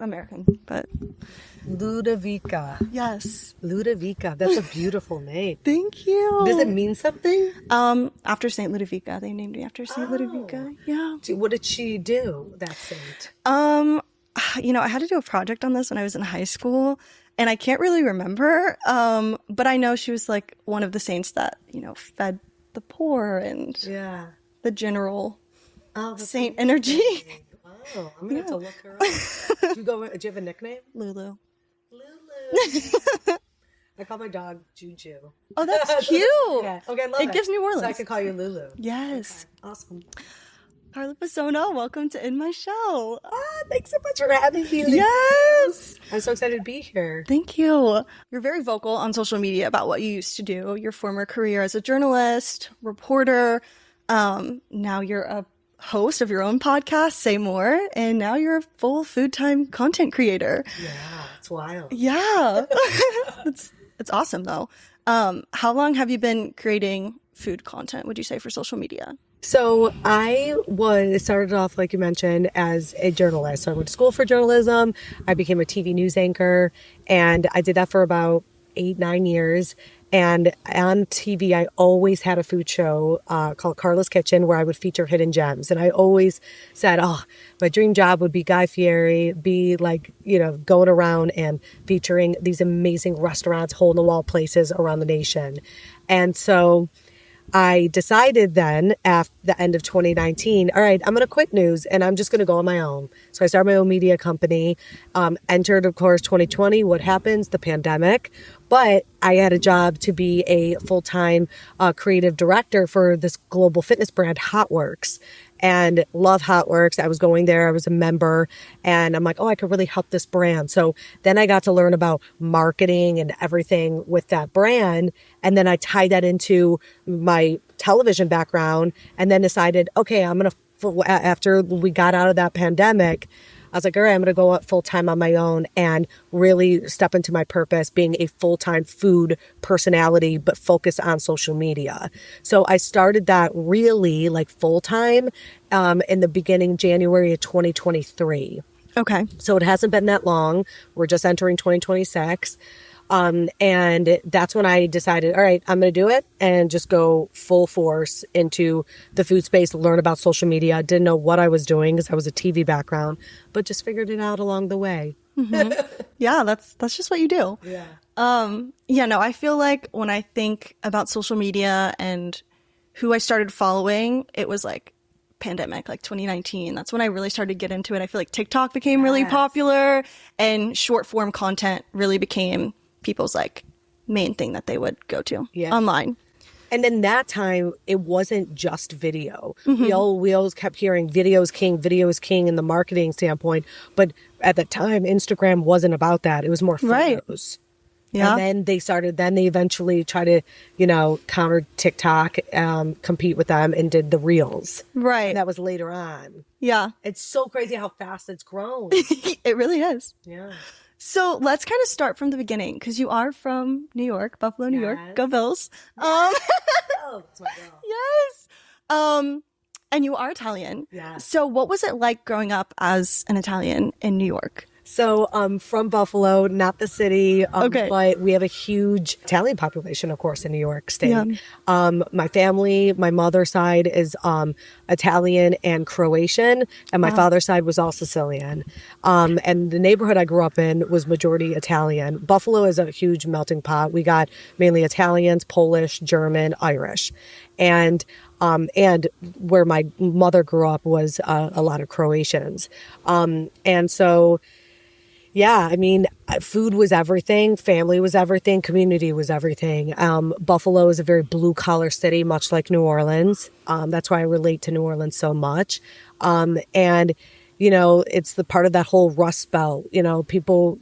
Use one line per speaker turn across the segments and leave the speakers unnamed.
American, but
Ludovica.
yes.
Ludovica. That's a beautiful name.
Thank you.
Does it mean something?
After Saint Ludovica, they named me after Saint Ludovica. Yeah.
What did she do, that saint?
I had to do a project on this when I was in high school, and I can't really remember. But I know she was like one of the saints that, fed the poor and the general saint energy.
Oh, I'm gonna have to look her up. Do you have a nickname?
Lulu.
Lulu. I call my dog Juju.
Oh, that's cute.
Yeah. Okay, I love it.
It gives New Orleans.
So I can call you Lulu.
Yes.
Okay, awesome.
Carla Pesono, welcome to In My Show.
Thanks so much for having me.
Yes.
I'm so excited to be here.
Thank you. You're very vocal on social media about what you used to do, your former career as a journalist, reporter. Now you're a host of your own podcast, Say More, and now you're a full food-time content creator.
Yeah, it's wild.
Yeah. It's awesome, though. How long have you been creating food content, would you say, for social media?
So I started off, like you mentioned, as a journalist. So I went to school for journalism. I became a TV news anchor, and I did that for about 8-9 years. And on TV, I always had a food show called Carla's Kitchen, where I would feature hidden gems. And I always said, my dream job would be Guy Fieri, be like, going around and featuring these amazing restaurants, hole-in-the-wall places around the nation. And so I decided then at the end of 2019, all right, I'm going to quit news and I'm just going to go on my own. So I started my own media company, entered, of course, 2020. What happens? The pandemic. But I had a job to be a full-time creative director for this global fitness brand, HotWorks. And love HotWorks. I was going there. I was a member. And I'm like, I could really help this brand. So then I got to learn about marketing and everything with that brand. And then I tied that into my television background and then decided, okay, after we got out of that pandemic, I was like, all right, I'm going to go full time on my own and really step into my purpose, being a full-time food personality, but focus on social media. So I started that really like full time in the beginning, January of 2023.
Okay.
So it hasn't been that long. We're just entering 2026. And that's when I decided, all right, I'm going to do it and just go full force into the food space, learn about social media. Didn't know what I was doing because I was a TV background, but just figured it out along the way.
Mm-hmm. Yeah, that's just what you do.
Yeah.
I feel like when I think about social media and who I started following, it was like pandemic, like 2019. That's when I really started to get into it. I feel like TikTok became really popular and short form content really became people's like main thing that they would go to online.
And in that time, it wasn't just video. Mm-hmm. We always kept hearing video is king in the marketing standpoint. But at the time, Instagram wasn't about that. It was more photos.
Right. Yeah.
And then they eventually tried to, counter TikTok, compete with them and did the reels.
Right.
And that was later on.
Yeah.
It's so crazy how fast it's grown.
It really is.
Yeah.
So let's kind of start from the beginning because you are from New York, Buffalo, New York. Go Bills.
Yes. That's my girl.
Yes. And you are Italian.
Yeah.
So what was it like growing up as an Italian in New York?
So from Buffalo, not the city, but we have a huge Italian population, of course, in New York State. Yeah. My family, my mother's side is Italian and Croatian, and my father's side was all Sicilian. And the neighborhood I grew up in was majority Italian. Buffalo is a huge melting pot. We got mainly Italians, Polish, German, Irish. And where my mother grew up was a lot of Croatians. And so... yeah, I mean, food was everything. Family was everything. Community was everything. Buffalo is a very blue-collar city, much like New Orleans. That's why I relate to New Orleans so much. And, it's the part of that whole Rust Belt. People,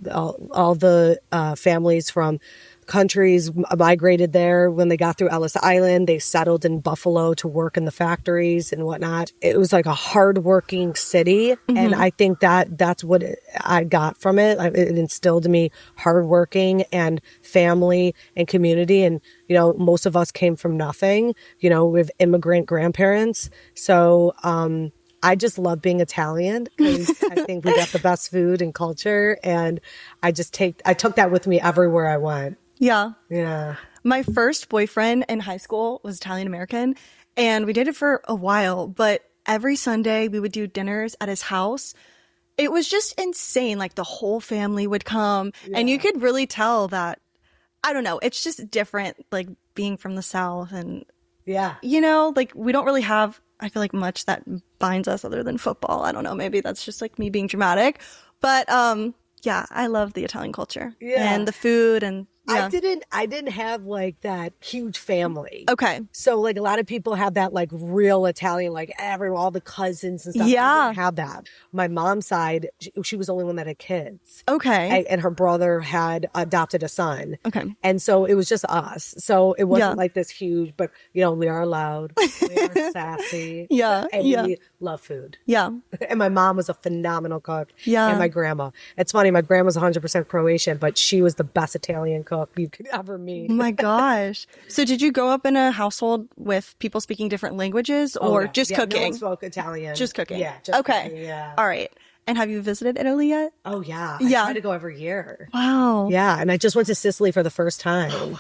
all the families from countries migrated there when they got through Ellis Island. They settled in Buffalo to work in the factories and whatnot. It was like a hardworking city. Mm-hmm. And I think that's what I got from it. It instilled in me hardworking and family and community. And, most of us came from nothing, with immigrant grandparents. So, I just love being Italian because I think we got the best food and culture. And I took that with me everywhere I went.
Yeah.
Yeah.
My first boyfriend in high school was Italian American, and we dated for a while, but every Sunday we would do dinners at his house. It was just insane. Like the whole family would come, and you could really tell that, I don't know, it's just different, like being from the South. And, like we don't really have, I feel like, much that binds us other than football. I don't know. Maybe that's just like me being dramatic. But yeah, I love the Italian culture and the food. And
I didn't have like that huge family.
Okay.
So like a lot of people have that like real Italian, like all the cousins and stuff.
Yeah.
I didn't have that. My mom's side, she was the only one that had kids.
Okay.
And her brother had adopted a son.
Okay.
And so it was just us. So it wasn't like this huge, but we are loud. We are sassy.
Yeah.
And we love food.
Yeah.
And my mom was a phenomenal cook.
Yeah.
And my grandma. It's funny, my grandma's 100% Croatian, but she was the best Italian cook you could ever meet.
Oh my gosh. So did you grow up in a household with people speaking different languages or just cooking?
No one spoke Italian.
Just cooking.
Yeah. Just
okay.
Cooking, yeah.
All right. And have you visited Italy yet?
Oh yeah.
Yeah.
I try to go every year.
Wow.
Yeah. And I just went to Sicily for the first time.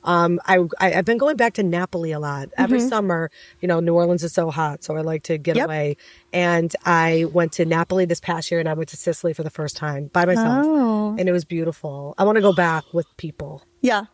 I've been going back to Napoli a lot. Every summer, New Orleans is so hot, so I like to get away. And I went to Napoli this past year, and I went to Sicily for the first time by myself.
Oh.
And it was beautiful. I want to go back with people.
Yeah.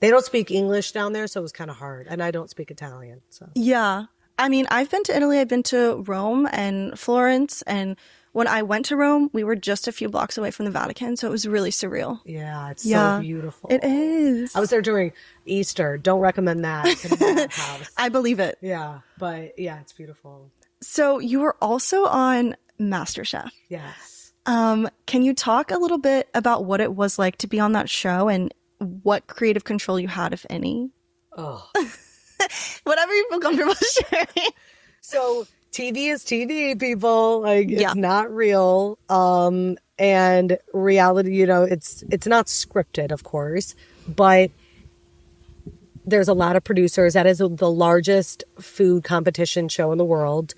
They don't speak English down there, so it was kind of hard. And I don't speak Italian. So
Yeah. I mean, I've been to Italy. I've been to Rome and Florence. And when I went to Rome, we were just a few blocks away from the Vatican. So it was really surreal.
Yeah, it's so beautiful.
It is.
I was there during Easter. Don't recommend that. It's in a bad house.
I believe it.
Yeah, but yeah, it's beautiful.
So you were also on MasterChef.
Yes.
Can you talk a little bit about what it was like to be on that show and what creative control you had, if any?
Oh.
Whatever you feel comfortable sharing.
So TV is TV, people. Like it's not real. And reality, it's not scripted, of course, but there's a lot of producers. That is the largest food competition show in the world.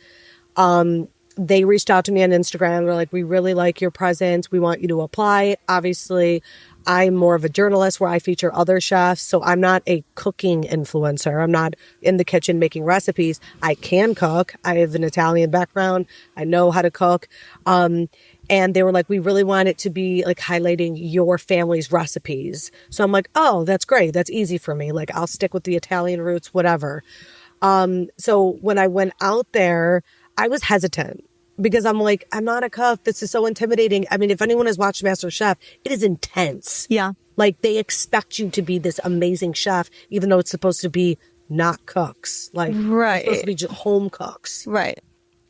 They reached out to me on Instagram. They're like, we really like your presence. We want you to apply. Obviously, I'm more of a journalist where I feature other chefs. So I'm not a cooking influencer. I'm not in the kitchen making recipes. I can cook. I have an Italian background. I know how to cook. And they were like, we really want it to be like highlighting your family's recipes. So I'm like, oh, that's great. That's easy for me. Like I'll stick with the Italian roots, whatever. So when I went out there, I was hesitant because I'm like, I'm not a cook. This is so intimidating. I mean, if anyone has watched MasterChef, it is intense.
Yeah.
Like they expect you to be this amazing chef, even though it's supposed to be not cooks. Like
right.
It's supposed to be just home cooks.
Right.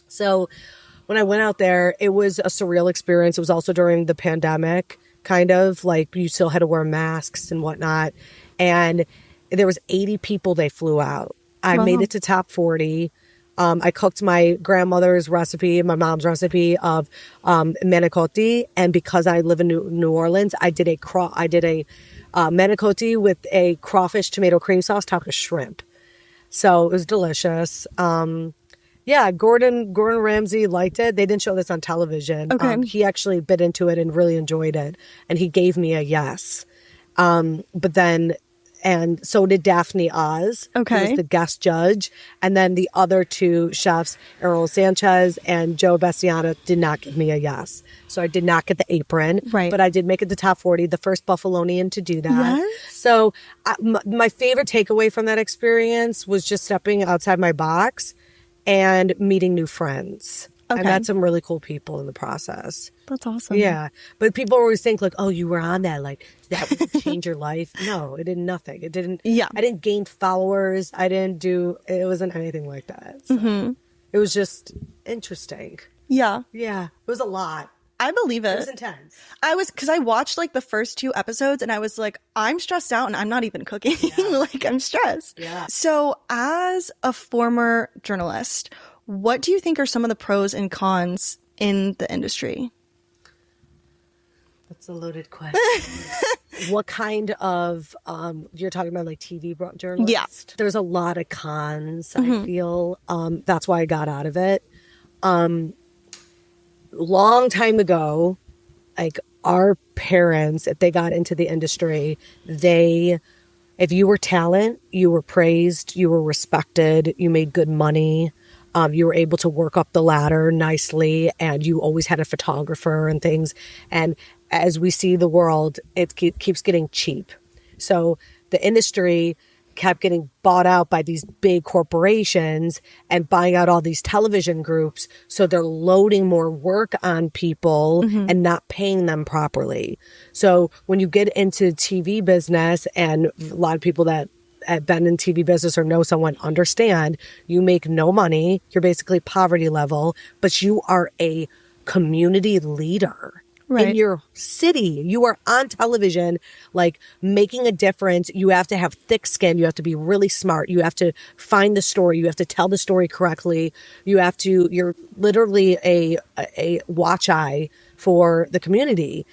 So when I went out there, it was a surreal experience. It was also during the pandemic, kind of like you still had to wear masks and whatnot. And there was 80 people they flew out. I made it to top 40. I cooked my grandmother's recipe, my mom's recipe of manicotti, and because I live in New Orleans, I did a manicotti with a crawfish tomato cream sauce topped with shrimp. So it was delicious. Yeah, Gordon Ramsay liked it. They didn't show this on television.
Okay.
He actually bit into it and really enjoyed it, and he gave me a yes. And so did Daphne Oz, who was the guest judge. And then the other two chefs, Errol Sanchez and Joe Bastiano, did not give me a yes. So I did not get the apron.
Right.
But I did make it to top 40, the first Buffalonian to do that.
Yes.
So my favorite takeaway from that experience was just stepping outside my box and meeting new friends.
Okay.
I met some really cool people in the process.
That's awesome.
Yeah. But people always think like, oh, you were on that. Like that would change your life. No, it did nothing. It didn't.
Yeah.
I didn't gain followers. It wasn't anything like that. So It was just interesting.
Yeah.
Yeah. It was a lot.
I believe it.
It was intense.
Because I watched like the first 2 episodes and I was like, I'm stressed out and I'm not even cooking.
Yeah.
Like I'm stressed.
Yeah.
So as a former journalist, what do you think are some of the pros and cons in the industry?
That's a loaded question. What kind of, you're talking about like TV journalist?
Yeah.
There's a lot of cons, I feel. That's why I got out of it. long time ago, like our parents, if they got into the industry, if you were talent, you were praised, you were respected, you made good money, you were able to work up the ladder nicely, and you always had a photographer and things. And as we see the world, it keeps getting cheap. So the industry kept getting bought out by these big corporations and buying out all these television groups. So they're loading more work on people and not paying them properly. So when you get into TV business, and a lot of people that have been in TV business or know someone understand, you make no money. You're basically poverty level, but you are a community leader. Right. In your city. You are on television, like making a difference. You have to have thick skin. You have to be really smart. You have to find the story. You have to tell the story correctly. You're literally a watch eye for the community.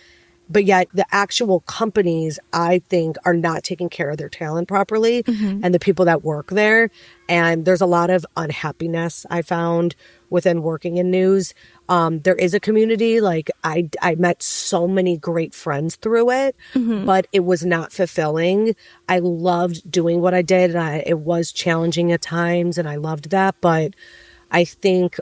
But yet the actual companies, I think, are not taking care of their talent properly and the people that work there. And there's a lot of unhappiness I found within working in news. There is a community, like I met so many great friends through it, but it was not fulfilling. I loved doing what I did, and it was challenging at times, and I loved that. But I think,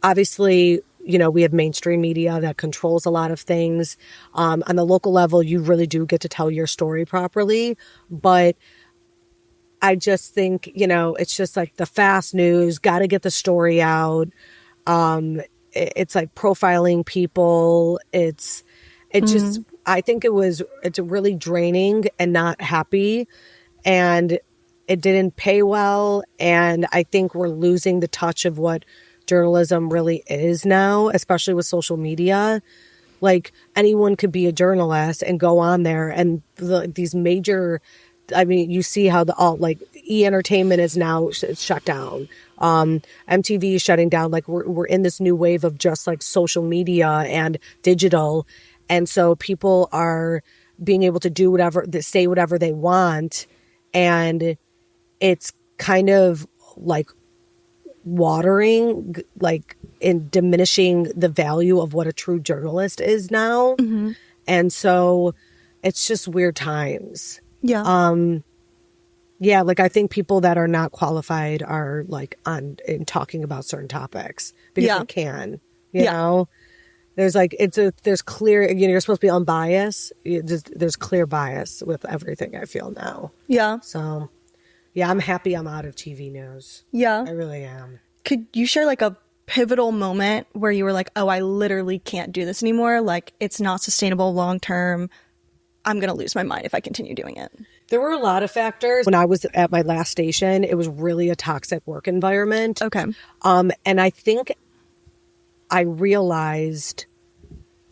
obviously, you know, we have mainstream media that controls a lot of things. On the local level, you really do get to tell your story properly. But I just think, you know, it's just like the fast news, got to get the story out. It's like profiling people. I think it's really draining and not happy. And it didn't pay well. And I think we're losing the touch of what journalism really is now, especially with social media. Like anyone could be a journalist and go on there, and these major, I mean, you see how like E-entertainment is now shut down. MTV is shutting down. Like we're in this new wave of just like social media and digital. And so people are being able to do say whatever they want. And it's kind of like watering, like in diminishing the value of what a true journalist is now. And so it's just weird times. Yeah, like I think people that are not qualified are like in talking about certain topics because they can, you know. There's like there's clear, you know, you're supposed to be unbiased. There's clear bias with everything, I feel now. Yeah. So yeah, I'm happy I'm out of TV news. Yeah. I really am.
Could you share like a pivotal moment where you were like, oh, I literally can't do this anymore? Like, it's not sustainable long term. I'm going to lose my mind if I continue doing it.
There were a lot of factors. When I was at my last station, it was really a toxic work environment. Okay. And I think I realized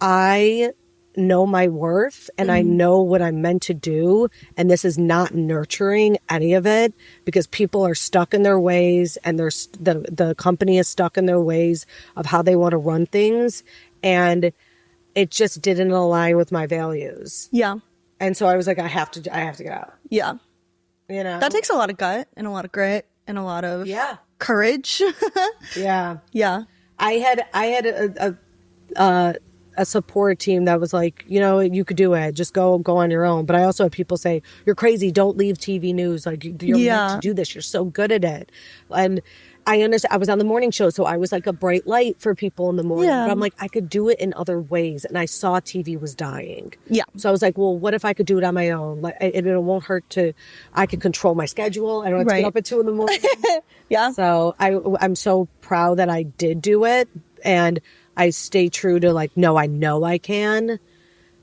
I know my worth and I know what I'm meant to do. And this is not nurturing any of it because people are stuck in their ways, and the company is stuck in their ways of how they want to run things. And it just didn't align with my values. Yeah. And so I was like, I have to get out. Yeah. You know,
that takes a lot of gut and a lot of grit and a lot of courage.
Yeah. I had a support team that was like, you know, you could do it. Just go on your own. But I also had people say, you're crazy. Don't leave TV news. Like, you're meant to do this. You're so good at it. And I understand. I was on the morning show, so I was like a bright light for people in the morning. Yeah. But I'm like, I could do it in other ways. And I saw TV was dying. Yeah. So I was like, well, what if I could do it on my own? Like, it won't hurt I can control my schedule. I don't have to get up at 2 a.m. Yeah. So I'm so proud that I did do it. And I stay true to like, no, I know I can,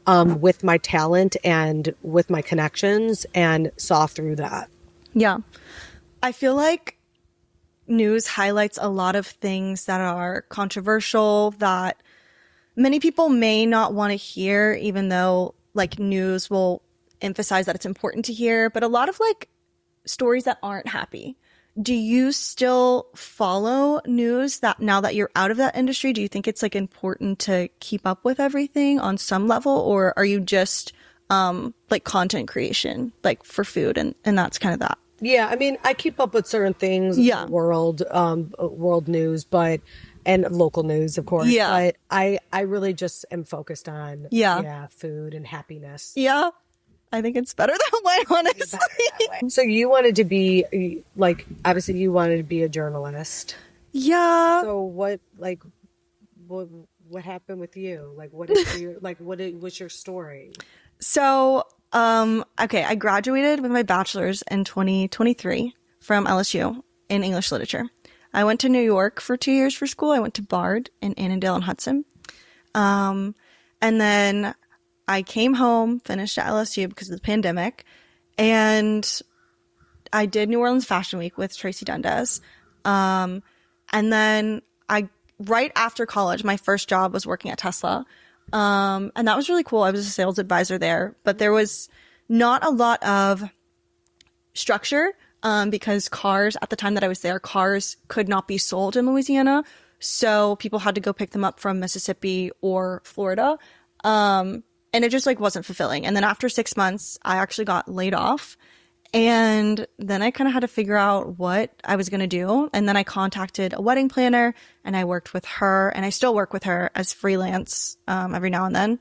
with my talent and with my connections, and saw through that.
Yeah. I feel like news highlights a lot of things that are controversial that many people may not want to hear, even though like news will emphasize that it's important to hear, but a lot of like stories that aren't happy. Do you still follow news that now that you're out of that industry? Do you think it's like important to keep up with everything on some level, or are you just like content creation, like for food, and that's kind of that?
Yeah, I mean, I keep up with certain things,
Yeah.
world news, and local news, of course.
Yeah.
But I really just am focused on,
Yeah.
food and happiness.
Yeah. I think it's better that way, honestly.
So you wanted to be like, obviously, you wanted to be a journalist.
Yeah.
So what, what happened with you? Like, what is your, what's your story?
So, okay, I graduated with my bachelor's in 2023 from LSU in English literature. I went to New York for 2 years for school. I went to Bard in Annandale and Hudson. And then I came home, finished at LSU because of the pandemic, and I did New Orleans Fashion Week with Tracy Dundas. And then right after college, my first job was working at Tesla. And that was really cool. I was a sales advisor there, but there was not a lot of structure, because cars, at the time that I was there, cars could not be sold in Louisiana. So people had to go pick them up from Mississippi or Florida. And it just like wasn't fulfilling. And then after 6 months, I actually got laid off. And then I kind of had to figure out what I was going to do. And then I contacted a wedding planner and I worked with her, and I still work with her as freelance, every now and then.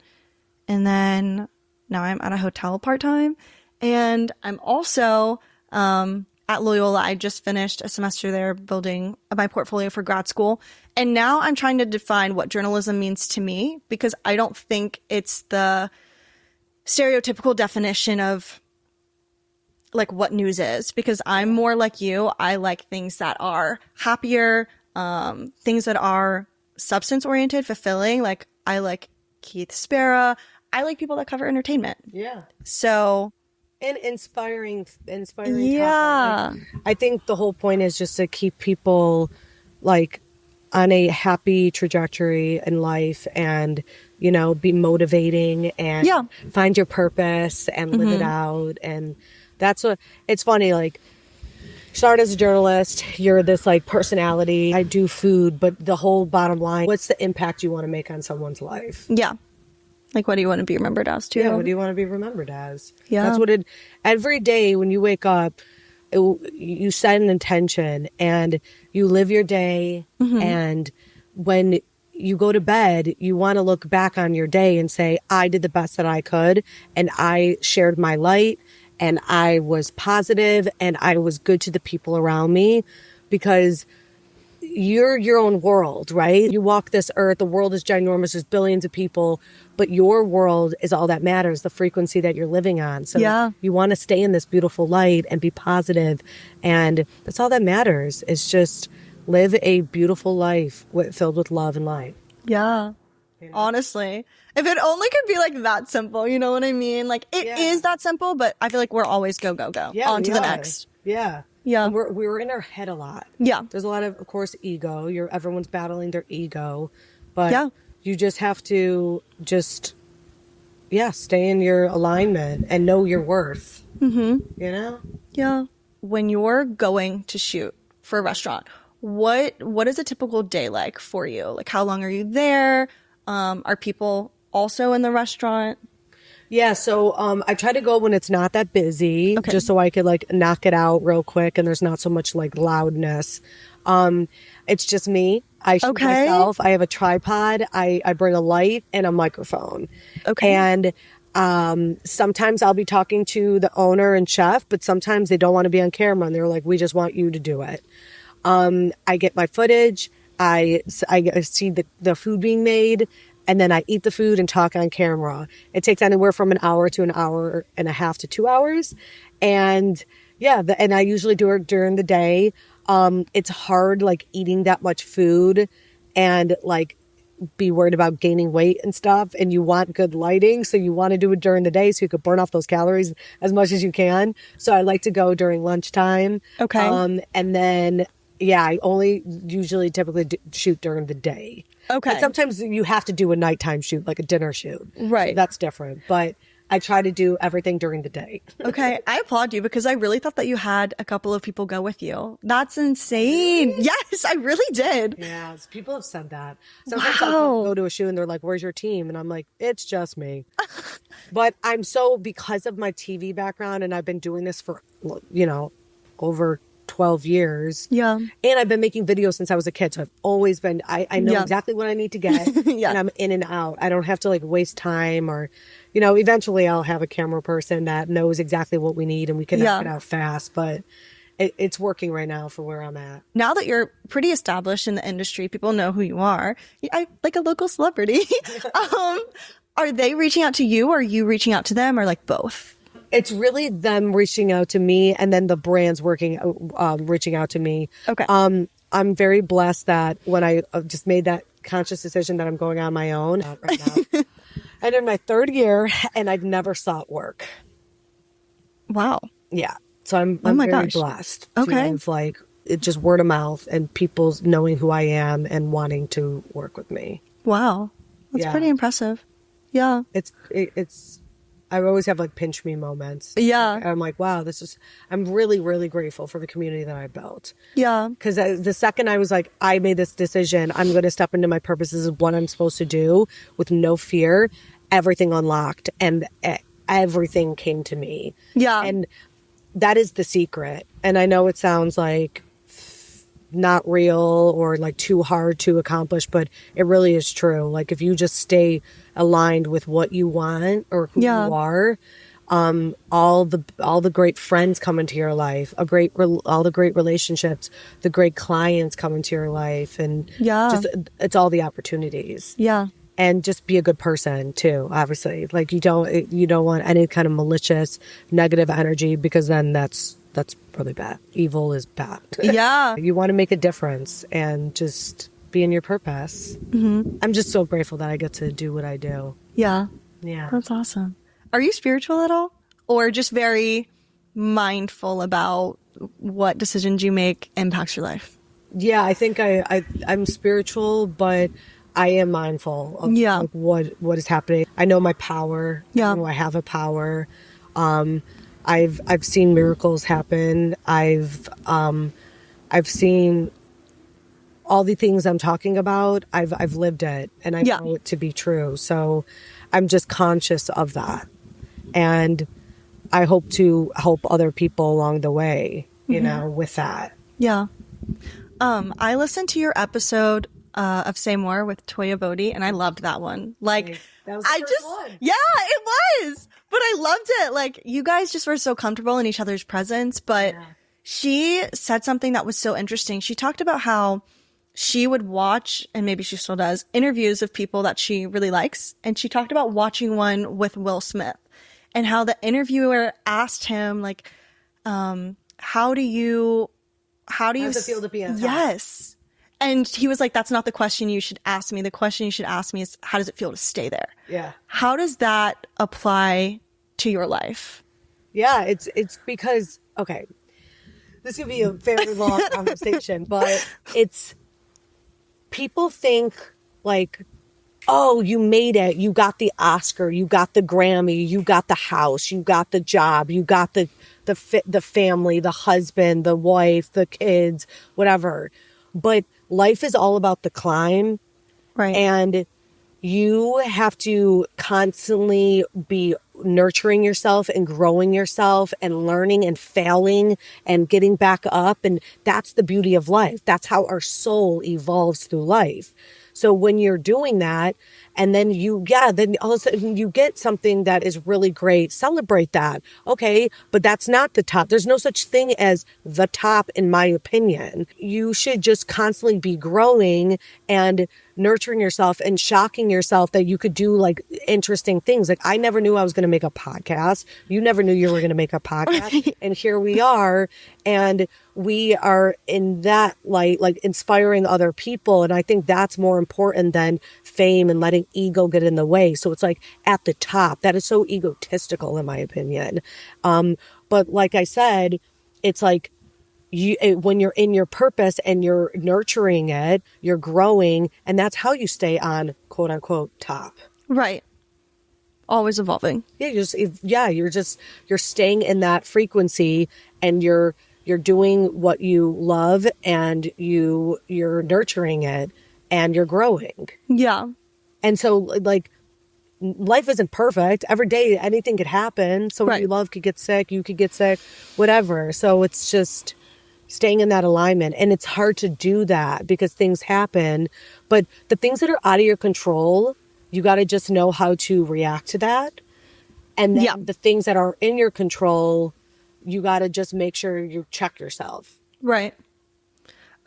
And then now I'm at a hotel part-time, and I'm also, at Loyola. I just finished a semester there building my portfolio for grad school. And now I'm trying to define what journalism means to me, because I don't think it's the stereotypical definition of like what news is, because I'm more like you. I like things that are happier, things that are substance oriented, fulfilling. Like I like Keith Sparrow. I like people that cover entertainment.
Yeah.
So,
and inspiring
yeah.
topic. Like, I think the whole point is just to keep people like on a happy trajectory in life, and be motivating, and find your purpose and live it out. And that's what it's funny, like, start as a journalist, you're this like personality. I do food, but the whole bottom line, what's the impact you want to make on someone's life?
Yeah. Like, what do you want to be remembered as, too?
Yeah, what do you want to be remembered as?
Yeah.
That's what every day when you wake up, you set an intention and you live your day. And when you go to bed, you want to look back on your day and say, I did the best that I could, and I shared my light, and I was positive, and I was good to the people around me, because you're your own world, right? You walk this earth, the world is ginormous, there's billions of people, but your world is all that matters, the frequency that you're living on. So you want to stay in this beautiful light and be positive, and that's all that matters, is just live a beautiful life filled with love and light.
Yeah. Honestly, if it only could be like that simple, you know what I mean? Like it is that simple, but I feel like we're always go, go, go. On to the next.
Yeah.
Yeah.
And we're in our head a lot.
Yeah.
There's a lot of course, ego. Everyone's battling their ego, but you just have to stay in your alignment and know your worth. Yeah.
When you're going to shoot for a restaurant, what is a typical day like for you? Like, how long are you there? Are people also in the restaurant?
Yeah, so I try to go when it's not that busy, just so I could like knock it out real quick, and there's not so much like loudness. It's just me. I shoot myself. I have a tripod. I bring a light and a microphone. And sometimes I'll be talking to the owner and chef, but sometimes they don't want to be on camera, and they're like, we just want you to do it. I get my footage. I see the food being made, and then I eat the food and talk on camera. It takes anywhere from an hour to an hour and a half to 2 hours. And and I usually do it during the day. It's hard, like, eating that much food and like be worried about gaining weight and stuff. And you want good lighting, so you want to do it during the day so you could burn off those calories as much as you can. So I like to go during lunchtime. And then I only typically shoot during the day. But sometimes you have to do a nighttime shoot, like a dinner shoot.
Right.
So that's different. But I try to do everything during the day.
I applaud you, because I really thought that you had a couple of people go with you. That's insane. Really? Yes, I really did.
Yeah, people have said that. Sometimes I'll go to a shoot and they're like, where's your team? And I'm like, it's just me. But because of my TV background, and I've been doing this for, over 12 years.
Yeah.
And I've been making videos since I was a kid. So I've always been, I know
Yeah.
exactly what I need to get.
Yeah.
And I'm in and out. I don't have to like waste time or, eventually I'll have a camera person that knows exactly what we need and we can knock it out fast. But it's working right now for where I'm at.
Now that you're pretty established in the industry, people know who you are. Like a local celebrity. Are they reaching out to you or are you reaching out to them or like both?
It's really them reaching out to me and then the brands reaching out to me.
Okay.
I'm very blessed that when I just made that conscious decision that I'm going on my own right now. I'm in my third year and I've never sought work.
Wow.
Yeah. So I'm very blessed.
Okay.
To have, like, it just word of mouth and people knowing who I am and wanting to work with me.
Wow. That's pretty impressive. Yeah.
It's I always have like pinch me moments.
Yeah.
Like, I'm like, wow, I'm really, really grateful for the community that I built.
Yeah.
Because the second I was like, I made this decision, I'm going to step into my purposes of what I'm supposed to do with no fear, everything unlocked and everything came to me.
Yeah.
And that is the secret. And I know it sounds like not real or like too hard to accomplish, but it really is true. Like if you just stay aligned with what you want or who you are, all the great friends come into your life, all the great relationships, the great clients come into your life, and just it's all the opportunities.
Yeah.
And just be a good person too, obviously. Like you don't want any kind of malicious, negative energy because then that's really bad. Evil is bad.
Yeah.
You want to make a difference and just be in your purpose. Mm-hmm. I'm just so grateful that I get to do what I do.
Yeah.
Yeah.
That's awesome. Are you spiritual at all? Or just very mindful about what decisions you make impacts your life?
Yeah, I think I'm spiritual, but I am mindful of like, what is happening. I know my power.
Yeah.
I know I have a power. I've seen miracles happen. I've seen all the things I'm talking about. I've lived it and I know it to be true. So I'm just conscious of that. And I hope to help other people along the way, you know, with that.
Yeah. I listened to your episode of Say More with Toya Bodhi, and I loved that one. Like,
that was the first one.
Yeah, it was. But I loved it. Like, you guys just were so comfortable in each other's presence. But she said something that was so interesting. She talked about how she would watch, and maybe she still does, interviews of people that she really likes. And she talked about watching one with Will Smith and how the interviewer asked him, like, how do you
does it feel to be on top?
Yes. And he was like, that's not the question you should ask me. The question you should ask me is, how does it feel to stay there?
Yeah.
How does that apply to your life?
Yeah, it's because, okay, this could be a very long conversation, but it's, people think like, oh, you made it. You got the Oscar. You got the Grammy. You got the house. You got the job. You got the family, the husband, the wife, the kids, whatever. But life is all about the climb.
Right.
And you have to constantly be nurturing yourself and growing yourself and learning and failing and getting back up. And that's the beauty of life. That's how our soul evolves through life. So when you're doing that, and then then all of a sudden you get something that is really great, celebrate that. Okay, but that's not the top. There's no such thing as the top, in my opinion. You should just constantly be growing and nurturing yourself and shocking yourself that you could do like interesting things. Like I never knew I was going to make a podcast. You never knew you were going to make a podcast. And here we are. And we are in that light, like inspiring other people. And I think that's more important than fame and letting ego get in the way. So it's like at the top. That is so egotistical, in my opinion. But like I said, it's like when you're in your purpose and you're nurturing it, you're growing, and that's how you stay on quote unquote top.
Right. Always evolving.
Yeah, you're staying in that frequency, and you're doing what you love, and you're nurturing it, and you're growing.
Yeah.
And so like life isn't perfect. Every day, anything could happen. Someone you love could get sick. You could get sick, whatever. So it's just staying in that alignment. And it's hard to do that because things happen. But the things that are out of your control, you got to just know how to react to that. And then the things that are in your control, you got to just make sure you check yourself.
Right.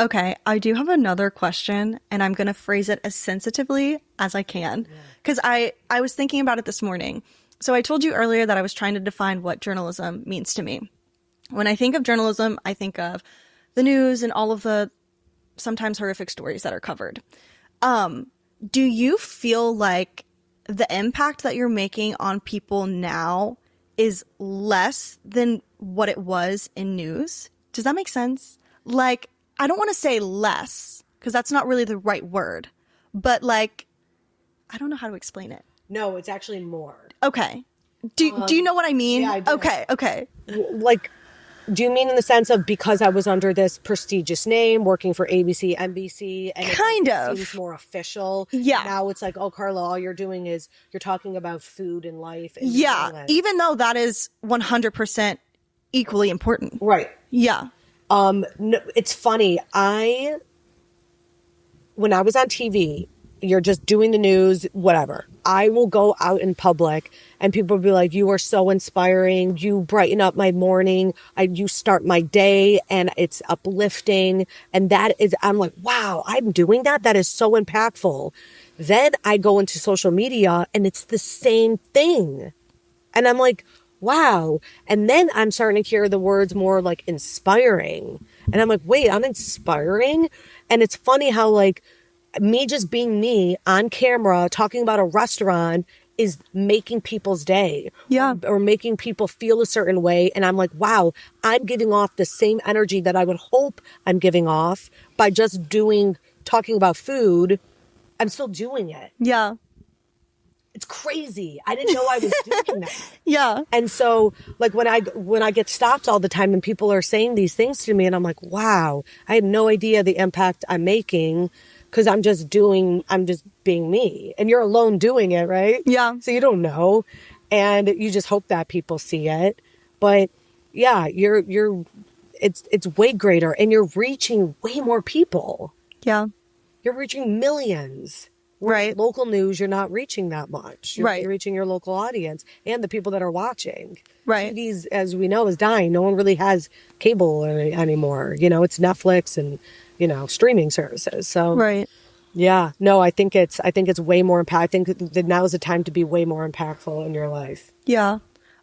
Okay, I do have another question, and I'm going to phrase it as sensitively as I can, because I was thinking about it this morning. So I told you earlier that I was trying to define what journalism means to me. When I think of journalism, I think of the news and all of the sometimes horrific stories that are covered. Do you feel like the impact that you're making on people now is less than what it was in news? Does that make sense? Like, I don't want to say less because that's not really the right word, but like, I don't know how to explain it.
No, it's actually more.
Okay. Do you know what I mean?
Yeah, I do.
Okay.
Like, do you mean in the sense of because I was under this prestigious name, working for ABC, NBC, and it seems more official?
Yeah.
Now it's like, oh, Carla, all you're doing is you're talking about food and life. And
even though that is 100% equally important.
Right.
Yeah.
No, it's funny. When I was on TV, you're just doing the news, whatever. I will go out in public and people will be like, you are so inspiring. You brighten up my morning. You start my day and it's uplifting. And I'm like, wow, I'm doing that. That is so impactful. Then I go into social media and it's the same thing. And I'm like, wow. And then I'm starting to hear the words more like inspiring. And I'm like, wait, I'm inspiring? And it's funny how like me just being me on camera talking about a restaurant is making people's day.
Yeah.
Or making people feel a certain way. And I'm like, wow, I'm giving off the same energy that I would hope I'm giving off by just talking about food. I'm still doing it.
Yeah.
It's crazy. I didn't know I was doing that.
Yeah.
And so like when I get stopped all the time and people are saying these things to me and I'm like, wow, I had no idea the impact I'm making because I'm just being me. And you're alone doing it, right?
Yeah.
So you don't know. And you just hope that people see it. But yeah, it's way greater and you're reaching way more people.
Yeah.
You're reaching millions.
Right.
Local news, you're not reaching that much. You're reaching your local audience and the people that are watching.
Right.
TV's, as we know, is dying. No one really has cable anymore. It's Netflix and, streaming services. So,
right.
Yeah. No, I think it's way more impact. I think that now is the time to be way more impactful in your life.
Yeah.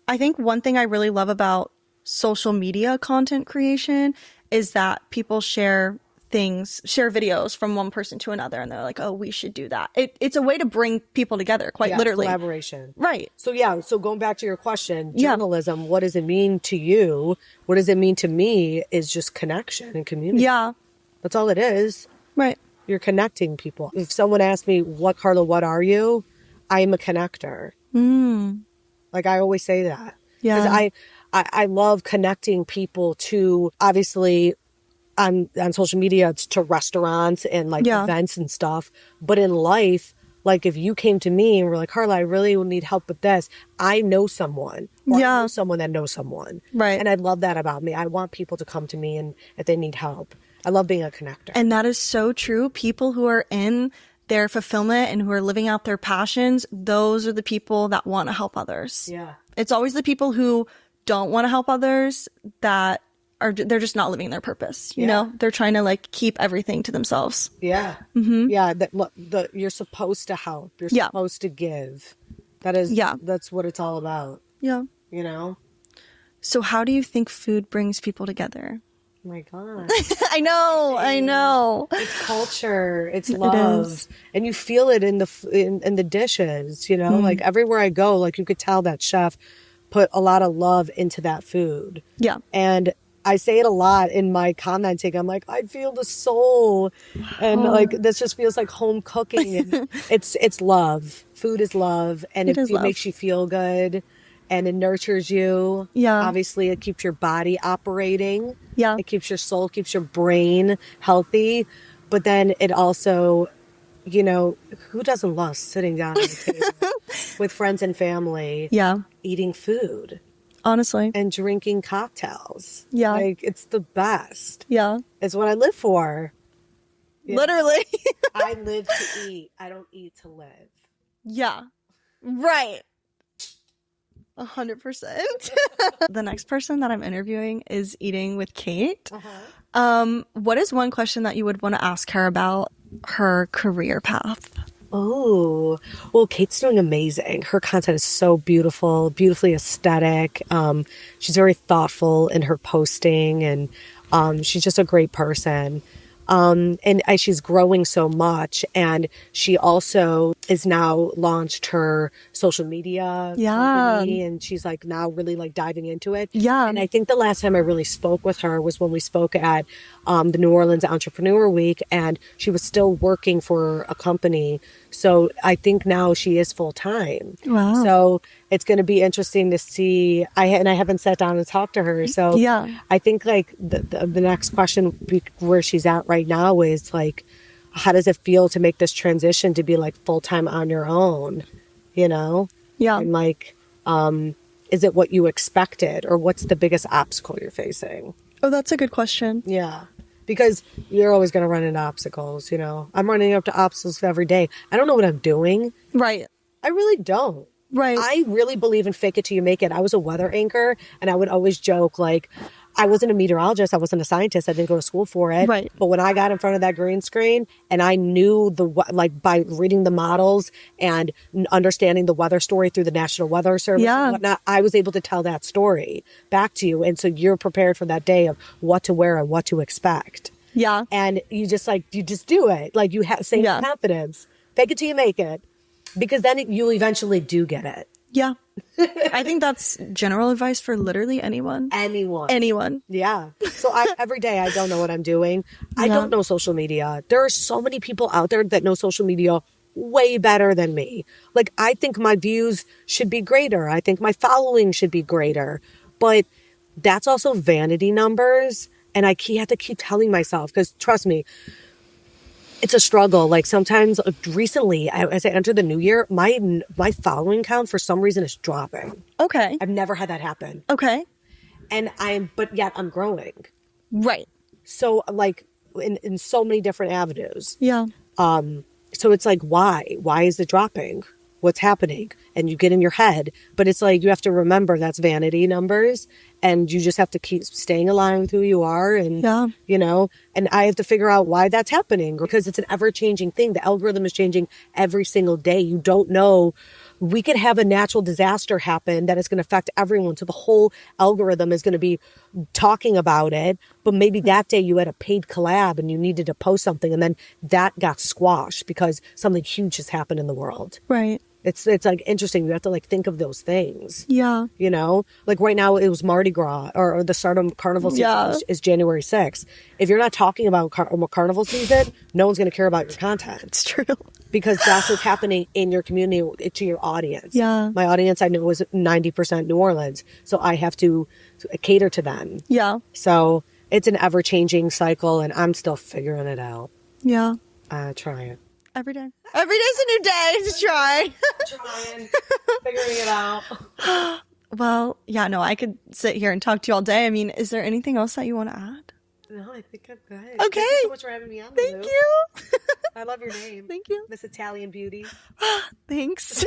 I think one thing I really love about social media content creation is that people share videos from one person to another and they're like, oh, we should do that. It's a way to bring people together, quite literally.
Collaboration.
Right.
So going back to your question, journalism, what does it mean to you? What does it mean to me is just connection and community.
Yeah.
That's all it is.
Right.
You're connecting people. If someone asks me, Carla, what are you? I am a connector. Like I always say that.
Yeah.
Because I love connecting people to, obviously, on social media, it's to restaurants and like events and stuff. But in life, like if you came to me and were like, Carla, I really need help with this. I know someone. Or I know someone that knows someone.
Right.
And I love that about me. I want people to come to me and if they need help. I love being a connector.
And that is so true. People who are in their fulfillment and who are living out their passions, those are the people that want to help others.
Yeah.
It's always the people who don't want to help others that they're just not living their purpose. You know, they're trying to like keep everything to themselves.
Yeah.
Mm-hmm.
Yeah. You're supposed to help. You're supposed to give. That's what it's all about.
Yeah. So how do you think food brings people together?
Oh my God.
I know.
It's culture. It's love. And you feel it in the dishes, like everywhere I go, like you could tell that chef put a lot of love into that food. Yeah. And I say it a lot in my commenting. I'm like, I feel the soul. And like, this just feels like home cooking. And it's love. Food is love. And it makes you feel good. And it nurtures you. Yeah. Obviously, it keeps your body operating. Yeah. It keeps your soul, keeps your brain healthy. But then it also, who doesn't love sitting down at the table? with friends and family.
Yeah.
Eating food.
Honestly.
And drinking cocktails.
Yeah.
Like, it's the best.
Yeah.
It's what I live for.
Literally.
I live to eat. I don't eat to live.
Yeah. Right. 100%. The next person that I'm interviewing is Eating with Kate. What is one question that you would want to ask her about her career path?
Oh, well, Kate's doing amazing. Her content is so beautiful, beautifully aesthetic. She's very thoughtful in her posting, and she's just a great person. She's growing so much, and she also is now launched her social media company, and she's like now really like diving into it.
Yeah.
And I think the last time I really spoke with her was when we spoke at the New Orleans Entrepreneur Week, and she was still working for a company. So I think now she is full time.
Wow.
So it's going to be interesting to see. I haven't sat down and talked to her. So
yeah.
I think like the next question where she's at right now is like, how does it feel to make this transition to be like full time on your own? You know?
Yeah.
And like, is it what you expected, or what's the biggest obstacle you're facing?
Oh, that's a good question.
Yeah. Because you're always going to run into obstacles, you know. I'm running up to obstacles every day. I don't know what I'm doing.
Right.
I really don't.
Right.
I really believe in fake it till you make it. I was a weather anchor, and I would always joke, like, I wasn't a meteorologist. I wasn't a scientist. I didn't go to school for it.
Right.
But when I got in front of that green screen and I knew by reading the models and understanding the weather story through the National Weather Service and whatnot, I was able to tell that story back to you. And so you're prepared for that day of what to wear and what to expect.
Yeah.
And you just do it. Like you have same confidence. Fake it till you make it. Because then you eventually do get it.
Yeah. I think that's general advice for literally anyone. Anyone.
Yeah. So every day I don't know what I'm doing. I don't know social media. There are so many people out there that know social media way better than me. Like, I think my views should be greater. I think my following should be greater. But that's also vanity numbers. And I have to keep telling myself, because trust me, it's a struggle. Like sometimes recently, as I enter the new year, my following count for some reason is dropping.
Okay.
I've never had that happen.
Okay.
And but yet I'm growing.
Right.
So like in so many different avenues.
Yeah.
So it's like, why? Why is it dropping? What's happening? And you get in your head, but it's like, you have to remember that's vanity numbers, and you just have to keep staying aligned with who you are. And, you know, and I have to figure out why that's happening, because it's an ever changing thing. The algorithm is changing every single day. You don't know. We could have a natural disaster happen that is going to affect everyone. So the whole algorithm is going to be talking about it. But maybe that day you had a paid collab and you needed to post something, and then that got squashed because something huge has happened in the world.
Right.
It's like interesting. You have to like think of those things.
Yeah.
You know, like right now it was Mardi Gras, or the start of carnival season is January 6th. If you're not talking about carnival season, no one's going to care about your content.
It's true.
Because that's what's happening in your community to your audience.
Yeah.
My audience, I know, was 90% New Orleans. So I have to cater to them.
Yeah.
So it's an ever-changing cycle, and I'm still figuring it out.
Yeah.
Trying.
Every day. Every day's a new day to try.
Trying. Figuring it out.
Well, yeah, no, I could sit here and talk to you all day. I mean, is there anything else that you want to add?
No, I think I'm good.
Okay.
Thank you so much for having me on.
Thank
Lou.
you.
I love your name.
Thank you.
Miss Italian Beauty.
Thanks.